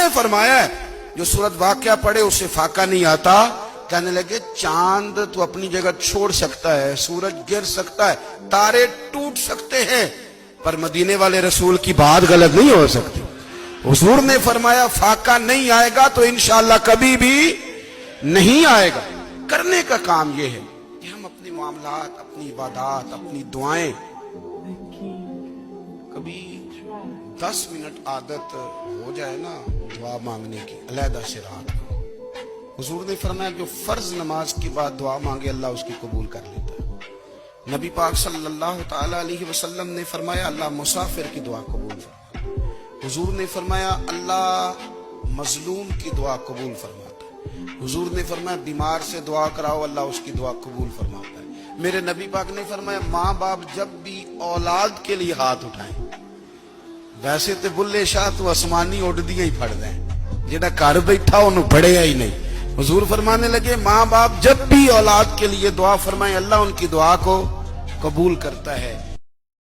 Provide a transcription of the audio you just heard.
نے فرمایا ہے جو سورت واقعہ پڑھے اسے فاقہ نہیں آتا. کہنے لگے چاند تو اپنی جگہ چھوڑ سکتا ہے, سورج گر سکتا ہے, تارے ٹوٹ سکتے ہیں, پر مدینے والے رسول کی بات غلط نہیں ہو سکتی. حضور نے فرمایا فاقہ نہیں آئے گا تو انشاءاللہ کبھی بھی نہیں آئے گا. کرنے کا کام یہ ہے کہ ہم اپنے معاملات, اپنی عبادات, اپنی دعائیں کبھی 10 منٹ عادت ہو جائے نا دعا مانگنے کی علیحدہ سے رات کو. حضور نے فرمایا جو فرض نماز کے بعد دعا مانگے اللہ اس کی قبول کر لیتا ہے. نبی پاک صلی اللہ تعالی علیہ وسلم نے فرمایا اللہ مسافر کی دعا قبول فرماتا ہے. حضور نے فرمایا اللہ مظلوم کی دعا قبول فرماتا ہے. حضور نے فرمایا بیمار سے دعا کراؤ اللہ اس کی دعا قبول فرماتا ہے. میرے نبی پاک نے فرمایا ماں باپ جب بھی اولاد کے لیے ہاتھ اٹھائیں, ویسے تو بلے شاہ تو آسمانی اڈدیاں ہی پھڑ دیں, جہاں گھر بیٹھا انہوں پڑھیا ہی نہیں. حضور فرمانے لگے ماں باپ جب بھی اولاد کے لیے دعا فرمائیں اللہ ان کی دعا کو قبول کرتا ہے.